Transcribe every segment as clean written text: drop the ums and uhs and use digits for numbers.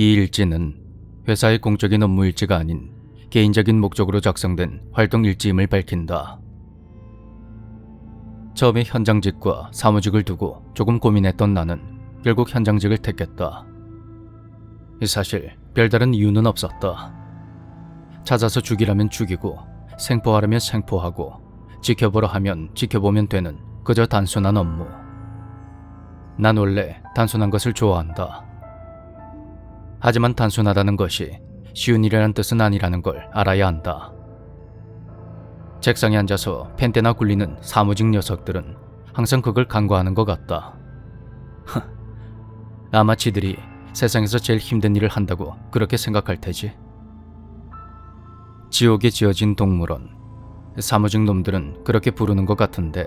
이 일지는 회사의 공적인 업무 일지가 아닌 개인적인 목적으로 작성된 활동 일지임을 밝힌다. 처음에 현장직과 사무직을 두고 조금 고민했던 나는 결국 현장직을 택했다. 사실 별다른 이유는 없었다. 찾아서 죽이라면 죽이고 생포하라면 생포하고 지켜보라 하면 지켜보면 되는 그저 단순한 업무. 난 원래 단순한 것을 좋아한다. 하지만 단순하다는 것이 쉬운 일이라는 뜻은 아니라는 걸 알아야 한다. 책상에 앉아서 펜대나 굴리는 사무직 녀석들은 항상 그걸 간과하는 것 같다. 아마 지들이 세상에서 제일 힘든 일을 한다고 그렇게 생각할 테지. 지옥에 지어진 동물원. 사무직 놈들은 그렇게 부르는 것 같은데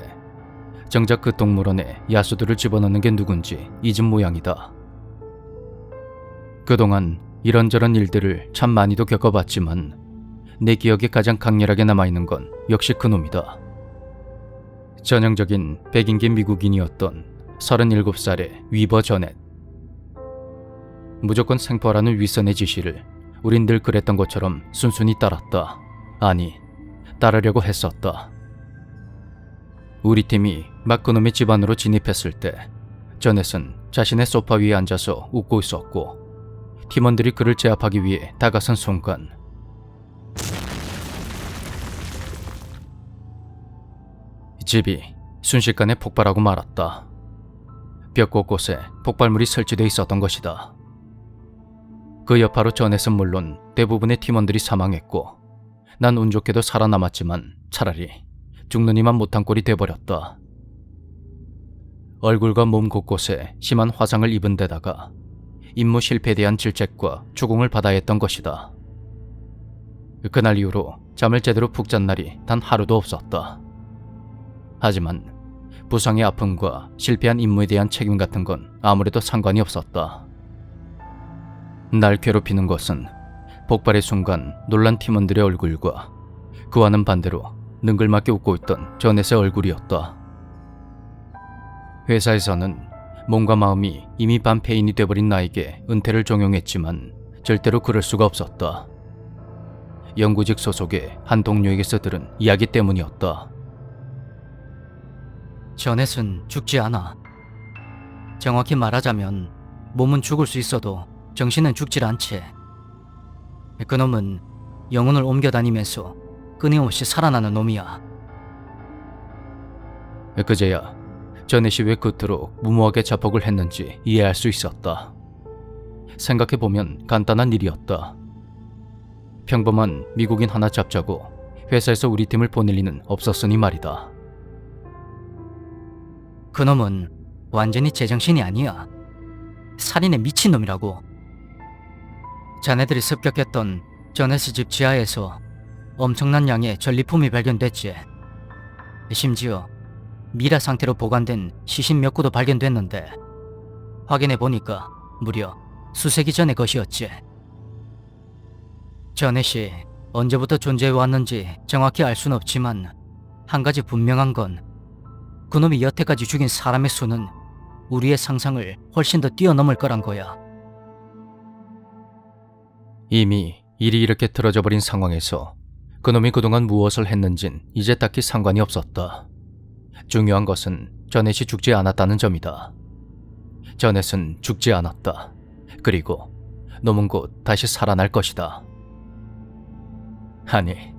정작 그 동물원에 야수들을 집어넣는 게 누군지 잊은 모양이다. 그동안 이런저런 일들을 참 많이도 겪어봤지만 내 기억에 가장 강렬하게 남아있는 건 역시 그놈이다. 전형적인 백인계 미국인이었던 37살의 위버 저넷. 무조건 생포하라는 윗선의 지시를 우린 늘 그랬던 것처럼 순순히 따랐다. 아니, 따르려고 했었다. 우리 팀이 막 그놈의 집 안으로 진입했을 때 저넷은 자신의 소파 위에 앉아서 웃고 있었고 팀원들이 그를 제압하기 위해 다가선 순간 집이 순식간에 폭발하고 말았다. 벽 곳곳에 폭발물이 설치되어 있었던 것이다. 그 여파로 저넷은 물론 대부분의 팀원들이 사망했고 난 운 좋게도 살아남았지만 차라리 죽는 이만 못한 꼴이 돼버렸다. 얼굴과 몸 곳곳에 심한 화상을 입은 데다가 임무 실패에 대한 질책과 추궁을 받아야 했던 것이다. 그날 이후로 잠을 제대로 푹 잔 날이 단 하루도 없었다. 하지만 부상의 아픔과 실패한 임무에 대한 책임 같은 건 아무래도 상관이 없었다. 날 괴롭히는 것은 폭발의 순간 놀란 팀원들의 얼굴과 그와는 반대로 능글맞게 웃고 있던 저넷의 얼굴이었다. 회사에서는 몸과 마음이 이미 반폐인이 돼버린 나에게 은퇴를 종용했지만 절대로 그럴 수가 없었다. 영구직 소속의 한 동료에게서 들은 이야기 때문이었다. 저넷은 죽지 않아. 정확히 말하자면 몸은 죽을 수 있어도 정신은 죽질 않지. 그놈은 영혼을 옮겨다니면서 끊임없이 살아나는 놈이야. 그제야 저넷이 왜 그토록 무모하게 자폭을 했는지 이해할 수 있었다. 생각해보면 간단한 일이었다. 평범한 미국인 하나 잡자고 회사에서 우리 팀을 보낼 리는 없었으니 말이다. 그놈은 완전히 제정신이 아니야. 살인의 미친놈이라고. 자네들이 습격했던 저넷의 집 지하에서 엄청난 양의 전리품이 발견됐지. 심지어 미라 상태로 보관된 시신 몇 구도 발견됐는데 확인해보니까 무려 수세기 전의 것이었지. 저넷이 언제부터 존재해왔는지 정확히 알 수는 없지만 한 가지 분명한 건 그놈이 여태까지 죽인 사람의 수는 우리의 상상을 훨씬 더 뛰어넘을 거란 거야. 이미 일이 이렇게 틀어져 버린 상황에서 그놈이 그동안 무엇을 했는진 이제 딱히 상관이 없었다. 중요한 것은 저넷이 죽지 않았다는 점이다. 저넷은 죽지 않았다. 그리고 놈은 곧 다시 살아날 것이다. 아니,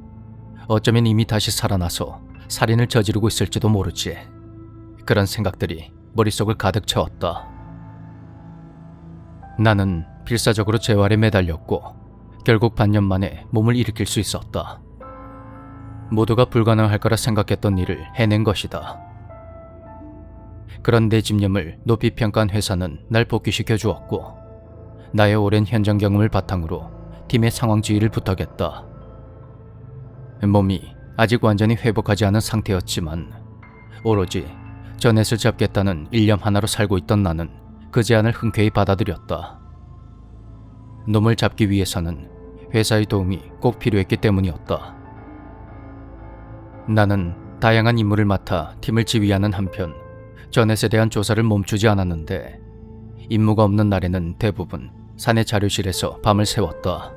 어쩌면 이미 다시 살아나서 살인을 저지르고 있을지도 모르지. 그런 생각들이 머릿속을 가득 채웠다. 나는 필사적으로 재활에 매달렸고 결국 반년 만에 몸을 일으킬 수 있었다. 모두가 불가능할 거라 생각했던 일을 해낸 것이다. 그런 내 집념을 높이 평가한 회사는 날 복귀시켜 주었고 나의 오랜 현장 경험을 바탕으로 팀의 상황 지휘를 부탁했다. 몸이 아직 완전히 회복하지 않은 상태였지만 오로지 저넷을 잡겠다는 일념 하나로 살고 있던 나는 그 제안을 흔쾌히 받아들였다. 놈을 잡기 위해서는 회사의 도움이 꼭 필요했기 때문이었다. 나는 다양한 임무를 맡아 팀을 지휘하는 한편 저넷에 대한 조사를 멈추지 않았는데 임무가 없는 날에는 대부분 사내 자료실에서 밤을 새웠다.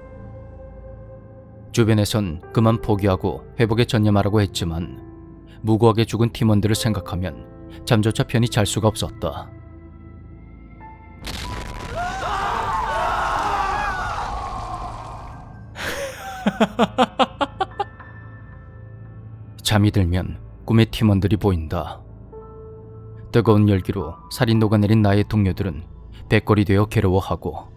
주변에선 그만 포기하고 회복에 전념하라고 했지만 무고하게 죽은 팀원들을 생각하면 잠조차 편히 잘 수가 없었다. 잠이 들면 꿈의 팀원들이 보인다. 뜨거운 열기로 살이 녹아내린 나의 동료들은 백골이 되어 괴로워하고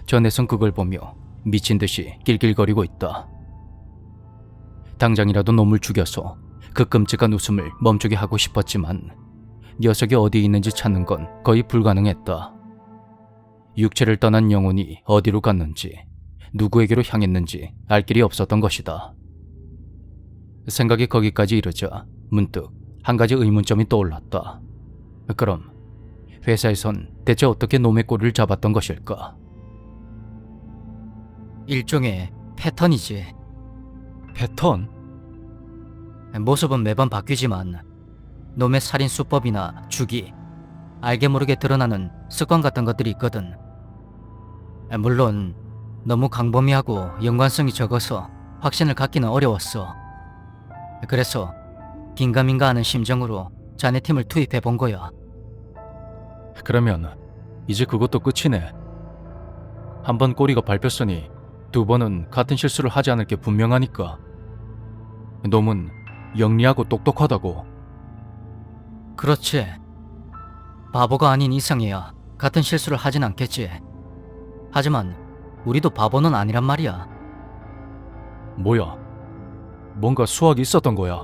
전에선 그걸 보며 미친 듯이 길길거리고 있다. 당장이라도 놈을 죽여서 그 끔찍한 웃음을 멈추게 하고 싶었지만 녀석이 어디 있는지 찾는 건 거의 불가능했다. 육체를 떠난 영혼이 어디로 갔는지 누구에게로 향했는지 알 길이 없었던 것이다. 생각이 거기까지 이르자 문득 한 가지 의문점이 떠올랐다. 그럼 회사에선 대체 어떻게 놈의 꼬리를 잡았던 것일까? 일종의 패턴이지. 패턴? 모습은 매번 바뀌지만 놈의 살인 수법이나 주기, 알게 모르게 드러나는 습관 같은 것들이 있거든. 물론 너무 광범위하고 연관성이 적어서 확신을 갖기는 어려웠어. 그래서 긴가민가 하는 심정으로 자네 팀을 투입해 본 거야. 그러면 이제 그것도 끝이네. 한 번 꼬리가 밟혔으니 두 번은 같은 실수를 하지 않을 게 분명하니까. 놈은 영리하고 똑똑하다고. 그렇지. 바보가 아닌 이상이야 같은 실수를 하진 않겠지. 하지만 우리도 바보는 아니란 말이야. 뭐야? 뭔가 수학이 있었던 거야.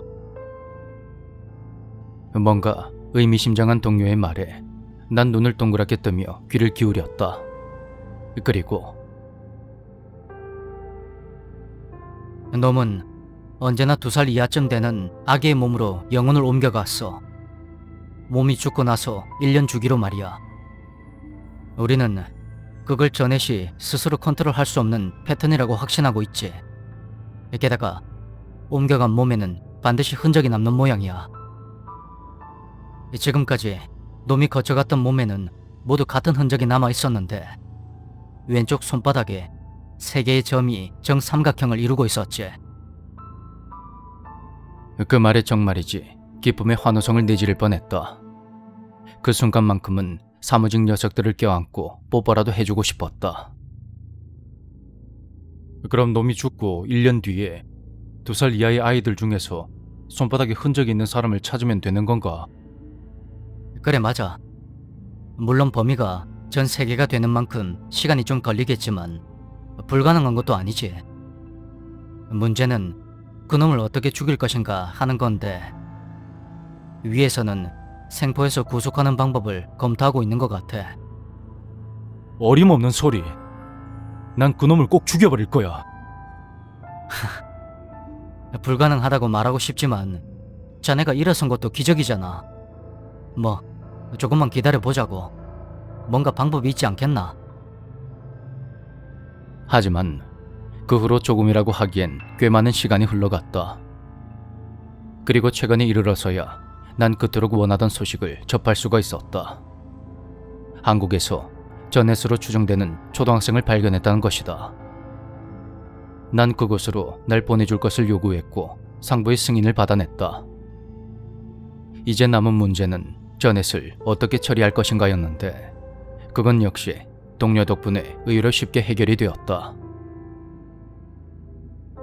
뭔가 의미심장한 동료의 말에 난 눈을 동그랗게 뜨며 귀를 기울였다. 그리고 놈은 언제나 2살 이하쯤 되는 아기의 몸으로 영혼을 옮겨갔어. 몸이 죽고 나서 1년 주기로 말이야. 우리는 그걸 저넷이 스스로 컨트롤할 수 없는 패턴이라고 확신하고 있지. 게다가 옮겨간 몸에는 반드시 흔적이 남는 모양이야. 지금까지 놈이 거쳐갔던 몸에는 모두 같은 흔적이 남아 있었는데 왼쪽 손바닥에 3개의 점이 정삼각형을 이루고 있었지. 그 말에 정말이지 기쁨의 환호성을 내지를 뻔했다. 그 순간만큼은 사무직 녀석들을 껴안고 뽀뽀라도 해주고 싶었다. 그럼 놈이 죽고 1년 뒤에 2살 이하의 아이들 중에서 손바닥에 흔적이 있는 사람을 찾으면 되는 건가? 그래, 맞아. 물론 범위가 전 3개가 되는 만큼 시간이 좀 걸리겠지만 불가능한 것도 아니지. 문제는 그놈을 어떻게 죽일 것인가 하는 건데 위에서는 생포해서 구속하는 방법을 검토하고 있는 것 같아. 어림없는 소리. 난 그놈을 꼭 죽여버릴 거야. 불가능하다고 말하고 싶지만 자네가 일어선 것도 기적이잖아. 뭐 조금만 기다려보자고. 뭔가 방법이 있지 않겠나? 하지만 그 후로 조금이라고 하기엔 꽤 많은 시간이 흘러갔다. 그리고 최근에 이르러서야 난 그토록 원하던 소식을 접할 수가 있었다. 한국에서 전해수로 추정되는 초등학생을 발견했다는 것이다. 난 그곳으로 날 보내줄 것을 요구했고 상부의 승인을 받아냈다. 이제 남은 문제는 전해를 어떻게 처리할 것인가였는데 그건 역시 동료 덕분에 의외로 쉽게 해결이 되었다.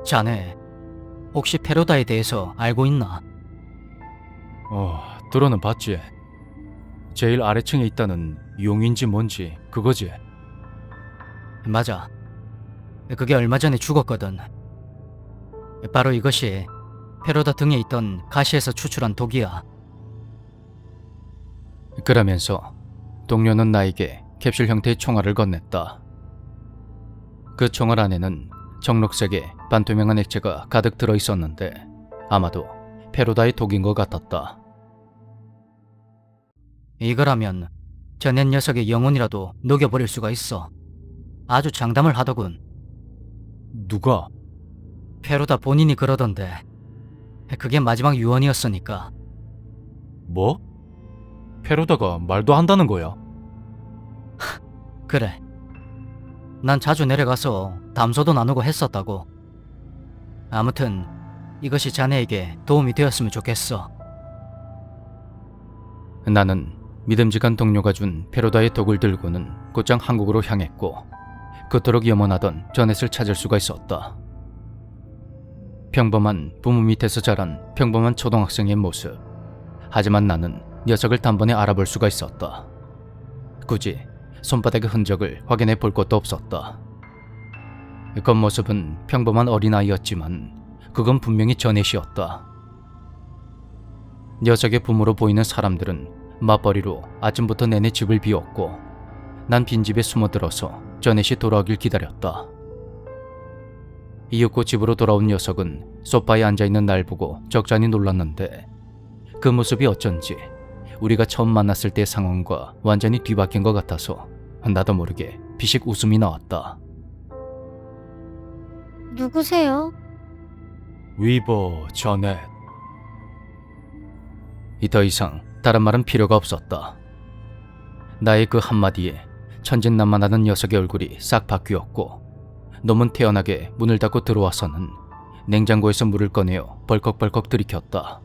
자네 혹시 페로다에 대해서 알고 있나? 들어는 봤지. 제일 아래층에 있다는 용인지 뭔지 그거지. 맞아. 그게 얼마 전에 죽었거든. 바로 이것이 페로다 등에 있던 가시에서 추출한 독이야. 그러면서 동료는 나에게 캡슐 형태의 총알을 건넸다. 그 총알 안에는 청록색의 반투명한 액체가 가득 들어있었는데 아마도 페로다의 독인 것 같았다. 이거라면 전엔 녀석의 영혼이라도 녹여버릴 수가 있어. 아주 장담을 하더군. 누가? 페로다 본인이 그러던데. 그게 마지막 유언이었으니까. 뭐? 페로다가 말도 한다는 거야? 그래. 난 자주 내려가서 담소도 나누고 했었다고. 아무튼 이것이 자네에게 도움이 되었으면 좋겠어. 나는 믿음직한 동료가 준 페로다의 독을 들고는 곧장 한국으로 향했고 그토록 염원하던 저넷을 찾을 수가 있었다. 평범한 부모 밑에서 자란 평범한 초등학생의 모습. 하지만 나는 녀석을 단번에 알아볼 수가 있었다. 굳이 손바닥의 흔적을 확인해 볼 것도 없었다. 겉모습은 평범한 어린아이였지만 그건 분명히 저넷이었다. 녀석의 부모로 보이는 사람들은 맞벌이로 아침부터 내내 집을 비웠고 난 빈집에 숨어들어서 저넷이 돌아오길 기다렸다. 이윽고 집으로 돌아온 녀석은 소파에 앉아있는 날 보고 적잖이 놀랐는데 그 모습이 어쩐지 우리가 처음 만났을 때의 상황과 완전히 뒤바뀐 것 같아서 나도 모르게 피식 웃음이 나왔다. 누구세요? 위버 저넷. 더 이상 다른 말은 필요가 없었다. 나의 그 한마디에 천진난만하던 녀석의 얼굴이 싹 바뀌었고 놈은 태연하게 문을 닫고 들어와서는 냉장고에서 물을 꺼내어 벌컥벌컥 들이켰다.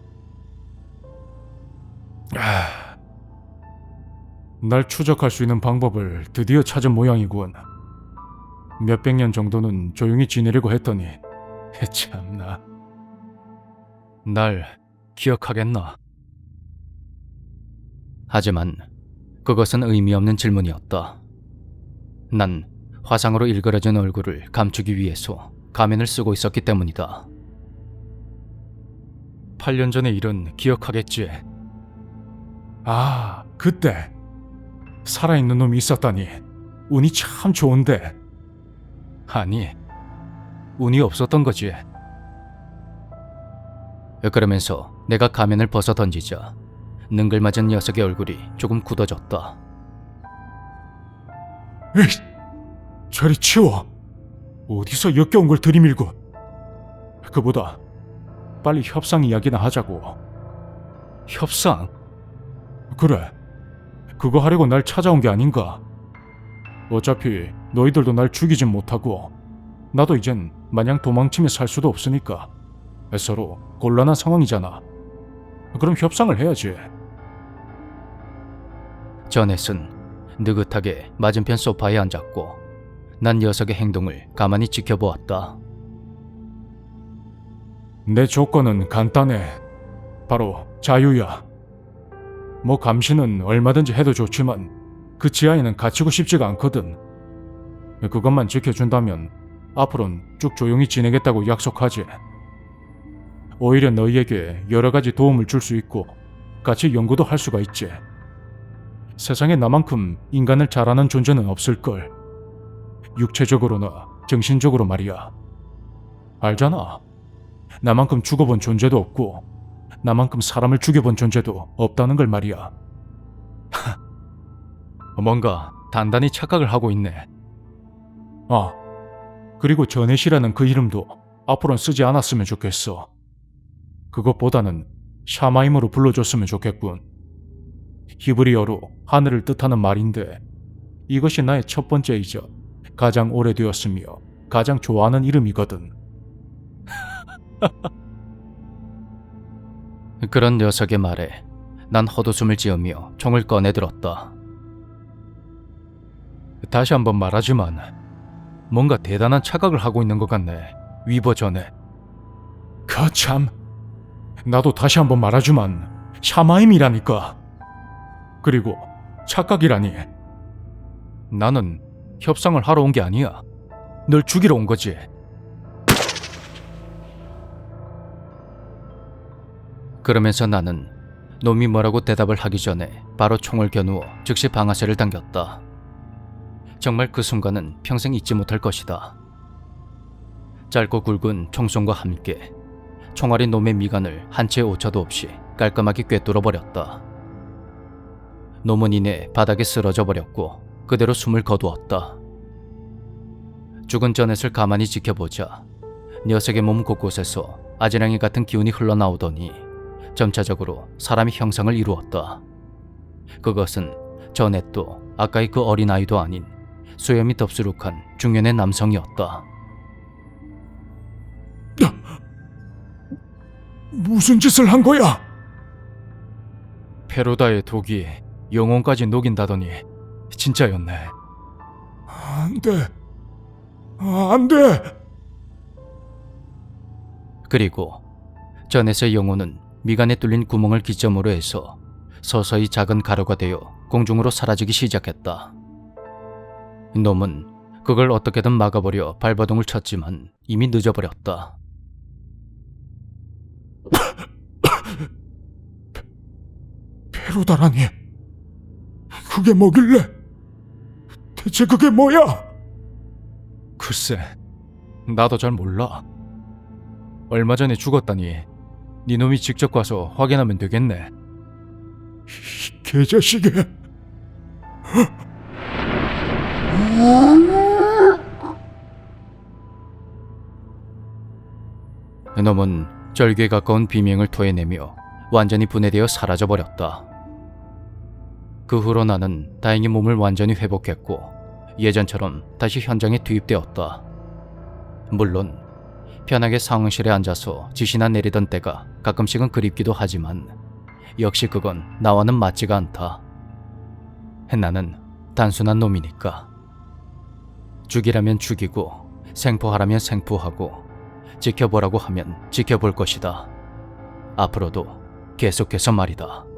날 추적할 수 있는 방법을 드디어 찾은 모양이군. 몇백 년 정도는 조용히 지내려고 했더니 참나. 날 기억하겠나? 하지만 그것은 의미 없는 질문이었다. 난 화상으로 일그러진 얼굴을 감추기 위해서 가면을 쓰고 있었기 때문이다. 8년 전의 일은 기억하겠지? 아, 그때 살아있는 놈이 있었다니 운이 참 좋은데. 아니, 운이 없었던 거지. 그러면서 내가 가면을 벗어 던지자 능글맞은 녀석의 얼굴이 조금 굳어졌다. 에이, 저리 치워. 어디서 역겨운 걸 들이밀고. 그보다 빨리 협상 이야기나 하자고. 협상? 그래, 그거 하려고 날 찾아온 게 아닌가. 어차피 너희들도 날 죽이진 못하고 나도 이젠 마냥 도망치며 살 수도 없으니까 서로 곤란한 상황이잖아. 그럼 협상을 해야지. 저넷은 느긋하게 맞은편 소파에 앉았고 난 녀석의 행동을 가만히 지켜보았다. 내 조건은 간단해. 바로 자유야. 뭐 감시는 얼마든지 해도 좋지만 그 지하에는 갇히고 싶지가 않거든. 그것만 지켜준다면 앞으로는 쭉 조용히 지내겠다고 약속하지. 오히려 너희에게 여러 가지 도움을 줄 수 있고 같이 연구도 할 수가 있지. 세상에 나만큼 인간을 잘하는 존재는 없을걸. 육체적으로나 정신적으로 말이야. 알잖아. 나만큼 죽어본 존재도 없고 나만큼 사람을 죽여본 존재도 없다는 걸 말이야. 뭔가 단단히 착각을 하고 있네. 아, 그리고 저넷이라는 그 이름도 앞으로는 쓰지 않았으면 좋겠어. 그것보다는 샤마임으로 불러줬으면 좋겠군. 히브리어로 하늘을 뜻하는 말인데 이것이 나의 첫 번째이자 가장 오래되었으며 가장 좋아하는 이름이거든. 그런 녀석의 말에 난 헛웃음을 지으며 총을 꺼내들었다. 다시 한번 말하지만 뭔가 대단한 착각을 하고 있는 것 같네, 위버 저넷. 거참, 나도 다시 한번 말하지만 샤마임이라니까. 그리고 착각이라니. 나는 협상을 하러 온 게 아니야. 널 죽이러 온 거지. 그러면서 나는 놈이 뭐라고 대답을 하기 전에 바로 총을 겨누어 즉시 방아쇠를 당겼다. 정말 그 순간은 평생 잊지 못할 것이다. 짧고 굵은 총성과 함께 총알이 놈의 미간을 한 채의 오차도 없이 깔끔하게 꿰뚫어 버렸다. 놈은 이내 바닥에 쓰러져 버렸고 그대로 숨을 거두었다. 죽은 저넷을 가만히 지켜보자 녀석의 몸 곳곳에서 아지랑이 같은 기운이 흘러나오더니 점차적으로 사람이 형상을 이루었다. 그것은 저넷도 아까의 그 어린아이도 아닌 수염이 덥수룩한 중년의 남성이었다. 무슨 짓을 한 거야? 페로다의 독이 영혼까지 녹인다더니 진짜였네. 안 돼. 안 돼. 그리고 저넷의 영혼은 미간에 뚫린 구멍을 기점으로 해서 서서히 작은 가루가 되어 공중으로 사라지기 시작했다. 놈은 그걸 어떻게든 막아보려 발버둥을 쳤지만 이미 늦어버렸다. 페로다라니. 그게 뭐길래? 대체 그게 뭐야? 글쎄, 나도 잘 몰라. 얼마 전에 죽었다니 네 놈이 직접 가서 확인하면 되겠네. 이 개자식이. 놈은 절규에 가까운 비명을 토해내며 완전히 분해되어 사라져버렸다. 그 후로 나는 다행히 몸을 완전히 회복했고 예전처럼 다시 현장에 투입되었다. 물론 편하게 상황실에 앉아서 지시나 내리던 때가 가끔씩은 그립기도 하지만 역시 그건 나와는 맞지가 않다. 나는 단순한 놈이니까. 죽이라면 죽이고 생포하라면 생포하고 지켜보라고 하면 지켜볼 것이다. 앞으로도 계속해서 말이다.